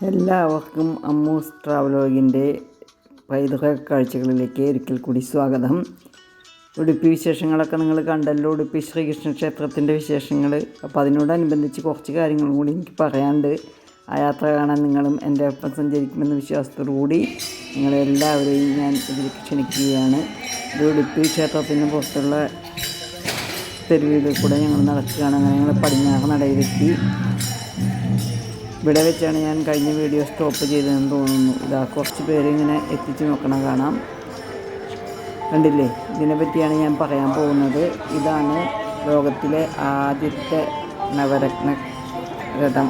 എല്ലാവർക്കും അമ്മൂസ് ട്രാവലോഗിൻ്റെ പൈതൃക കാഴ്ചകളിലേക്ക് ഒരിക്കൽ കൂടി സ്വാഗതം. ഉടുപ്പി വിശേഷങ്ങളൊക്കെ നിങ്ങൾ കണ്ടല്ലോ, ഉടുപ്പി ശ്രീകൃഷ്ണ ക്ഷേത്രത്തിൻ്റെ വിശേഷങ്ങൾ. അപ്പോൾ അതിനോടനുബന്ധിച്ച് കുറച്ച് കാര്യങ്ങളും കൂടി എനിക്ക് പറയാനുണ്ട്. ആ യാത്ര കാണാൻ നിങ്ങളും എൻ്റെ ഒപ്പം സഞ്ചരിക്കുമെന്ന വിശ്വാസത്തോടു കൂടി നിങ്ങളെല്ലാവരെയും ഞാൻ ഇതിലേക്ക് ക്ഷണിക്കുകയാണ്. ഇത് ഉടുപ്പി ക്ഷേത്രത്തിന് പുറത്തുള്ള തെരുവിൽ കൂടെ ഞങ്ങൾ നടക്കുകയാണ്. അങ്ങനെ ഞങ്ങൾ പടിഞ്ഞാറ് നടയിലെത്തി. ഇവിടെ വെച്ചാണ് ഞാൻ കഴിഞ്ഞ വീഡിയോ സ്റ്റോപ്പ് ചെയ്തതെന്ന് തോന്നുന്നു. ഇതാ കുറച്ച് പേര് ഇങ്ങനെ എത്തിച്ച് നോക്കണം, കാണാം. കണ്ടില്ലേ? ഇതിനെപ്പറ്റിയാണ് ഞാൻ പറയാൻ പോകുന്നത്. ഇതാണ് ലോകത്തിലെ ആദ്യത്തെ നവരത്ന രഥം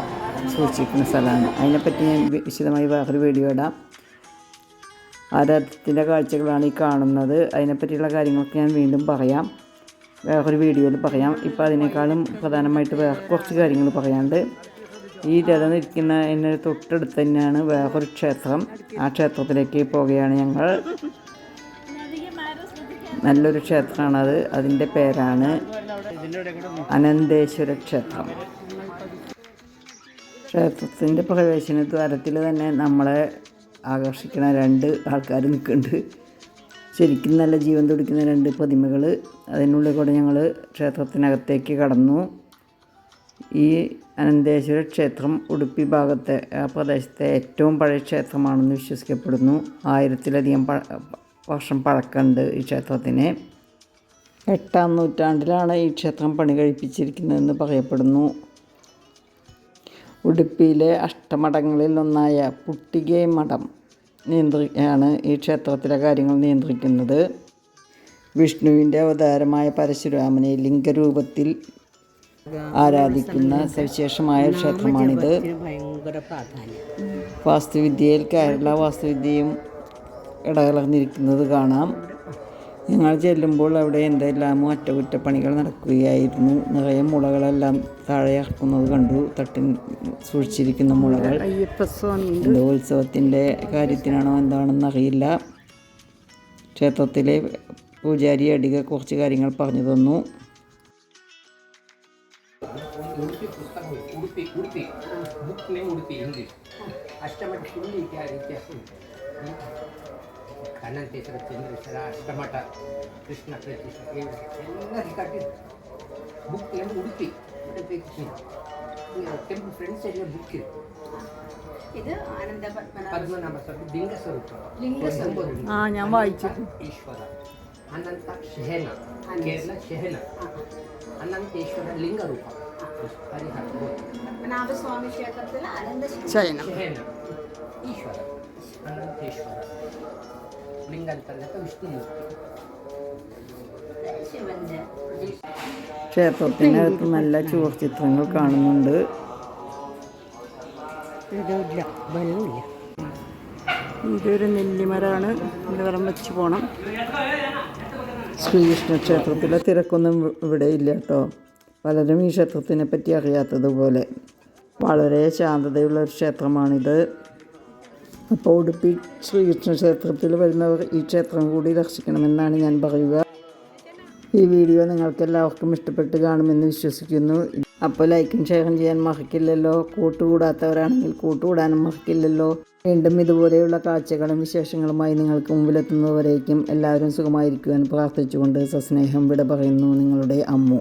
സൂക്ഷിക്കുന്ന സ്ഥലമാണ്. അതിനെപ്പറ്റി ഞാൻ വിശദമായി വേറൊരു വീഡിയോ ഇടാം. ആ രഥത്തിൻ്റെ കാഴ്ചകളാണ് ഈ കാണുന്നത്. അതിനെപ്പറ്റിയുള്ള കാര്യങ്ങളൊക്കെ ഞാൻ വീണ്ടും പറയാം, വേറൊരു വീഡിയോയിൽ പറയാം. ഇപ്പോൾ അതിനേക്കാളും പ്രധാനമായിട്ട് വേറെ കുറച്ച് കാര്യങ്ങൾ പറയാനുണ്ട്. ഈ രഥം ഇരിക്കുന്നതിന് തൊട്ടടുത്ത് തന്നെയാണ് വേറൊരു ക്ഷേത്രം. ആ ക്ഷേത്രത്തിലേക്ക് പോവുകയാണ് ഞങ്ങൾ. നല്ലൊരു ക്ഷേത്രമാണത്. അതിൻ്റെ പേരാണ് അനന്തേശ്വര ക്ഷേത്രം. ക്ഷേത്രത്തിൻ്റെ പ്രവേശന ദ്വാരത്തിൽ തന്നെ നമ്മളെ ആകർഷിക്കുന്ന രണ്ട് ആൾക്കാർ നിൽക്കുന്നുണ്ട്. ശരിക്കും നല്ല ജീവൻ തുടിക്കുന്ന രണ്ട് പ്രതിമകൾ. അതിനുള്ളിൽ കൂടെ ഞങ്ങൾ ക്ഷേത്രത്തിനകത്തേക്ക് കടന്നു. ഈ അനന്തേശ്വര ക്ഷേത്രം ഉടുപ്പി ഭാഗത്തെ ആ പ്രദേശത്തെ ഏറ്റവും പഴയ ക്ഷേത്രമാണെന്ന് വിശ്വസിക്കപ്പെടുന്നു. 1000-ലധികം വർഷം പഴക്കമുണ്ട് ഈ ക്ഷേത്രത്തിന്. 8-ാം നൂറ്റാണ്ടിലാണ് ഈ ക്ഷേത്രം പണി കഴിപ്പിച്ചിരിക്കുന്നതെന്ന് പറയപ്പെടുന്നു. ഉടുപ്പിയിലെ അഷ്ടമഠങ്ങളിൽ ഒന്നായ പുട്ടികൈ മഠം ആണ് ഈ ക്ഷേത്രത്തിലെ കാര്യങ്ങൾ നിയന്ത്രിക്കുന്നത്. വിഷ്ണുവിൻ്റെ അവതാരമായ പരശുരാമനെ ലിംഗരൂപത്തിൽ ആരാധിക്കുന്ന സവിശേഷമായ ക്ഷേത്രമാണിത്. വാസ്തുവിദ്യയിൽ കേരള വാസ്തുവിദ്യയും ഇടകലർന്നിരിക്കുന്നത് കാണാം. ഞങ്ങൾ ചെല്ലുമ്പോൾ അവിടെ എന്തെല്ലാമോ അറ്റകുറ്റപ്പണികൾ നടക്കുകയായിരുന്നു. നിറയെ മുളകളെല്ലാം താഴെ ഇറക്കുന്നത് കണ്ടു. തട്ടിൻ സൂക്ഷിച്ചിരിക്കുന്ന മുളകൾ. എന്തോ ഉത്സവത്തിൻ്റെ കാര്യത്തിനാണോ എന്താണെന്ന് അറിയില്ല. ക്ഷേത്രത്തിലെ പൂജാരി അടിക കുറച്ച് കാര്യങ്ങൾ പറഞ്ഞു തന്നു. उड़पी पुस्तक उड़पी उड़पी बुक नेम उड़पी इंग्लिश अष्टमठ हिंदी क्या इतिहास अनंतेश्वर चंद्रेश्वर अष्टमठ कृष्ण प्रतिष्ठा book name उड़पी temple friends area book ഇത് ആനന്ദ പത്മനാഭ സ്വാമി ലിംഗസ്വരൂപം ഞാൻ വായിച്ചു. ഈശ്വര അനന്ത ഷഹന കേരള ഷഹന അനന്തേശ്വര ലിംഗരൂപം പത്മനാഭസ്വാമി ക്ഷേത്രത്തിൽ ശയനം ഈശ്വര അനന്തേശ്വര ലിംഗാന്തർഗത വിഷ്ണുമൂർത്തി. ക്ഷേത്രത്തിനകത്ത് നല്ല ചുവർച്ചിത്രങ്ങൾ കാണുന്നുണ്ട്. ഇതൊരു നെല്ലിമരമാണ്. ഇത് വരം വെച്ച് പോകണം. ശ്രീകൃഷ്ണ ക്ഷേത്രത്തിലെ തിരക്കൊന്നും ഇവിടെ ഇല്ല കേട്ടോ. പലരും ഈ ക്ഷേത്രത്തിനെ പറ്റി അറിയാത്തതുപോലെ. വളരെ ശാന്തതയുള്ള ഒരു ക്ഷേത്രമാണിത്. അപ്പോൾ ഉടുപ്പി ശ്രീകൃഷ്ണ ക്ഷേത്രത്തിൽ വരുന്നവർ ഈ ക്ഷേത്രം കൂടി ദർശിക്കണമെന്നാണ് ഞാൻ പറയുക. ഈ വീഡിയോ നിങ്ങൾക്കെല്ലാവർക്കും ഇഷ്ടപ്പെട്ട് കാണുമെന്ന് വിശ്വസിക്കുന്നു. അപ്പോൾ ലൈക്കും ഷെയറും ചെയ്യാൻ മറക്കില്ലല്ലോ. കൂട്ടുകൂടാത്തവരാണെങ്കിൽ കൂട്ടുകൂടാനും മറക്കില്ലല്ലോ. വീണ്ടും ഇതുപോലെയുള്ള കാഴ്ചകളും വിശേഷങ്ങളുമായി നിങ്ങൾക്ക് മുമ്പിലെത്തുന്നതുവരേക്കും എല്ലാവരും സുഖമായിരിക്കുവാൻ പ്രാർത്ഥിച്ചുകൊണ്ട് സസ്നേഹം വിട പറയുന്നു, നിങ്ങളുടെ അമ്മു.